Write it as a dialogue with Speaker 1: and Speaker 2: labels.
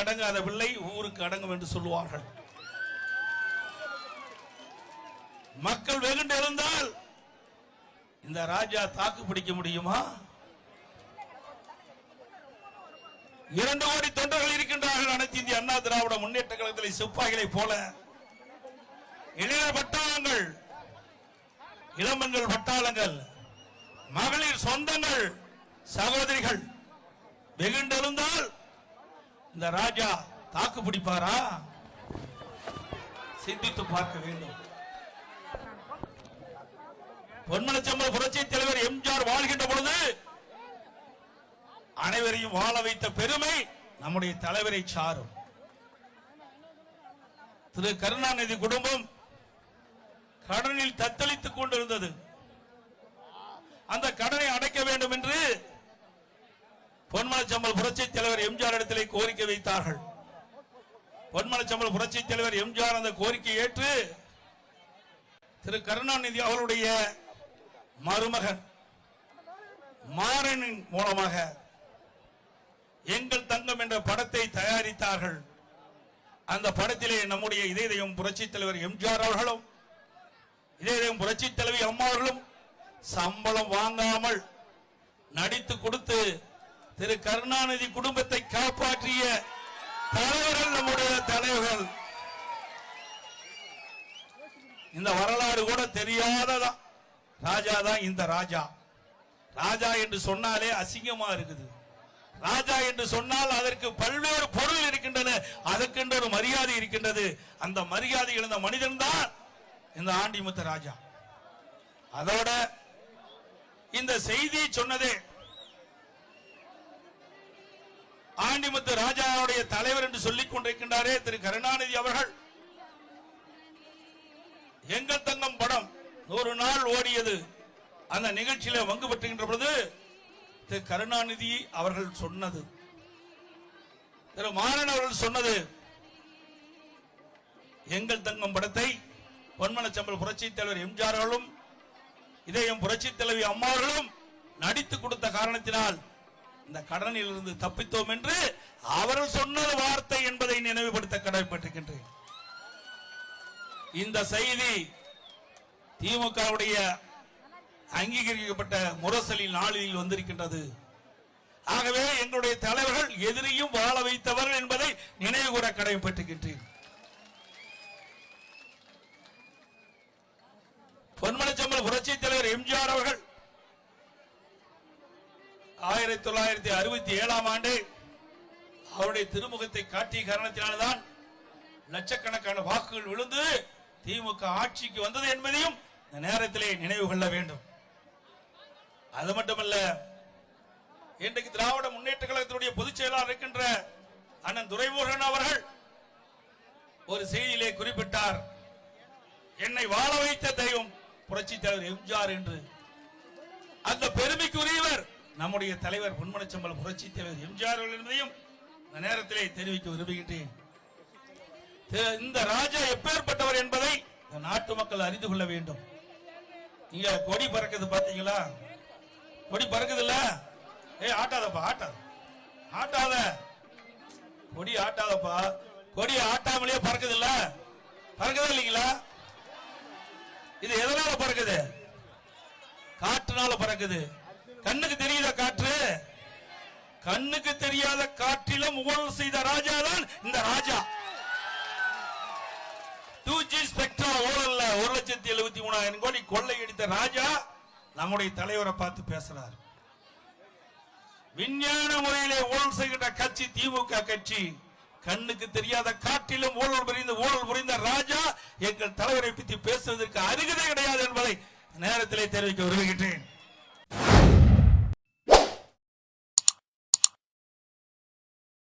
Speaker 1: அடங்காத பிள்ளை ஊருக்கு அடங்கும் என்று சொல்லுவார்கள். மக்கள் வெகுண்டு இருந்தால் இந்த ராஜா தாக்கு பிடிக்க முடியுமா? 2 கோடி தொண்டர்கள் இருக்கின்றார்கள். அனைத்து இந்திய அண்ணா திராவிட முன்னேற்ற கழகத்தில் சிப்பாய்களை போல இளைஞர் பட்டாளங்கள், இளம்பெண்கள் பட்டாளங்கள், மகளிர் சொந்தங்கள், சகோதரிகள் வெகுண்டெழுந்தால் இந்த ராஜா தாக்கு பிடிப்பாரா? சிந்தித்து பார்க்க வேண்டும். பொன்மனச்சம்பல் புரட்சி தலைவர் எம்ஜிஆர் வாழ்கின்ற பொழுது அனைவரையும் வாழ வைத்த பெருமை நம்முடைய தலைவரை சாரும். திரு கருணாநிதி குடும்பம் கடனில் தத்தளித்துக் கொண்டிருந்தது. அந்த கடனை அடைக்க வேண்டும் என்று பொன்மனச்சம்பல் புரட்சி தலைவர் எம்ஜிஆர் இடத்திலே கோரிக்கை வைத்தார்கள். பொன்மனச்சம்பல் புரட்சி தலைவர் எம்ஜிஆர் அந்த கோரிக்கை ஏற்று திரு கருணாநிதி அவருடைய மருமகன் மாறனின் மூலமாக எங்கள் தங்கம் என்ற படத்தை தயாரித்தார்கள். அந்த படத்திலே நம்முடைய இதயம் புரட்சி தலைவர் எம்ஜிஆர் அவர்களும் இதயம் புரட்சி தலைவி அம்மா அவர்களும் சம்பளம் வாங்காமல் நடித்து கொடுத்து திரு கருணாநிதி குடும்பத்தை காப்பாற்றிய தலைவர்கள் நம்முடைய தலைவர்கள். இந்த வரலாறு கூட தெரியாததா ராஜா தான் இந்த ராஜா. ராஜா என்று சொன்னாலே அசிங்கமா இருக்குது. ராஜா என்று சொன்னால் அதற்கு பல்வேறு பொருள் இருக்கின்றன, அதற்கென்று ஒரு மரியாதை இருக்கின்றது. அந்த மரியாதை இழந்த மனிதன் தான் இந்த ஆண்டிமுத்து ராஜா. அதோட இந்த செய்தி சொன்னதே ஆண்டிமுத்து ராஜாவுடைய தலைவர் என்று சொல்லிக் கொண்டிருக்கின்றாரே திரு கருணாநிதி அவர்கள். எங்கள் தங்கம் படம் 100 நாள் ஓடியது. அந்த நிகழ்ச்சியில பங்கு பெற்றுகின்ற பொழுது திரு கருணாநிதி அவர்கள் சொன்னது, திரு மாறன் அவர்கள் சொன்னது, எங்கள் தங்கம் படத்தை பொன்மனச்சம்பல் புரட்சி தலைவர் எம்ஜிஆர் அவர்களும் இதயம் புரட்சி தலைவி அம்மா அவர்களும் நடித்து கொடுத்த காரணத்தினால் இந்த கடனில் இருந்து தப்பித்தோம் என்று அவர்கள் சொன்ன வார்த்தை என்பதை நினைவுபடுத்த கடமைப்பட்டிருக்கின்றேன். இந்த செய்தி திமுகவுடைய அங்கீகரிக்கப்பட்ட முரசொலி நாளில் வந்திருக்கின்றது. ஆகவே எங்களுடைய தலைவர்கள் எதிரியும் வாழ வைத்தவர்கள் என்பதை நினைவு கூற கடமைப்பட்டிருக்கின்றேன். பொன்மனச்சம்பல் புரட்சி தலைவர் எம்ஜிஆர் அவர்கள் 1967ஆம் ஆண்டு அவருடைய திருமுகத்தை காட்டிய காரணத்தினால்தான் லட்சக்கணக்கான வாக்குகள் விழுந்து திமுக ஆட்சிக்கு வந்தது என்பதையும் இந்த நேரத்திலே நினைவு கொள்ள வேண்டும். அது மட்டுமல்ல, இன்றைக்கு திராவிட முன்னேற்ற கழகத்தினுடைய பொதுச் செயலாளர் இருக்கின்ற அண்ணன் துரைமுருகன் அவர்கள் ஒரு செய்தியிலே குறிப்பிட்டார், என்னை வாழ வைத்த தெய்வம் புரட்சி தலைவர் எம்ஜிஆர் என்று. அந்த பெருமைக்குரியவர் நம்முடைய தலைவர் பொன்மனச்சம்பல் புரட்சி தலைவர் எம்ஜிஆர் என்பதையும் இந்த நேரத்திலே தெரிவிக்க விரும்புகின்றேன். இந்த ராஜா எப்பேற்பட்டவர் என்பதை நாட்டு மக்கள் அறிந்து கொள்ள வேண்டும். இங்க கொடி பறக்குது பாத்தீங்களா? கொடி பறக்குது இல்ல? ஆட்டாதப்பா, ஆட்டாத கொடி, ஆட்டாதப்பா. கொடி ஆட்டாமலேயே பறக்குது இல்ல? பறக்குதா இல்லீங்களா? இது எதனால பறக்குது? காற்றுனால பறக்குது. கண்ணுக்கு தெரியாத காற்று, கண்ணுக்கு தெரியாத காற்றிலும் ஊழல் செய்த ராஜா தான் இந்த ராஜா. 2G ஸ்பெக்ட்ரா ஊழல்ல 1,73,000 கோடி கொள்ளையடித்த ராஜா நம்முடைய தலைவரை பார்த்து பேசுறார். விஞ்ஞான முறையிலே ஊழல் செய்கின்ற கட்சி திமுக கட்சி. கண்ணுக்கு தெரியாத காற்றிலும் ஊழல் புரிந்த ராஜா எங்கள் தலைவரை பற்றி பேசுவதற்கு அருகதை கிடையாது என்பதை நேரத்திலே தெரிவிக்க விரும்புகின்றேன்.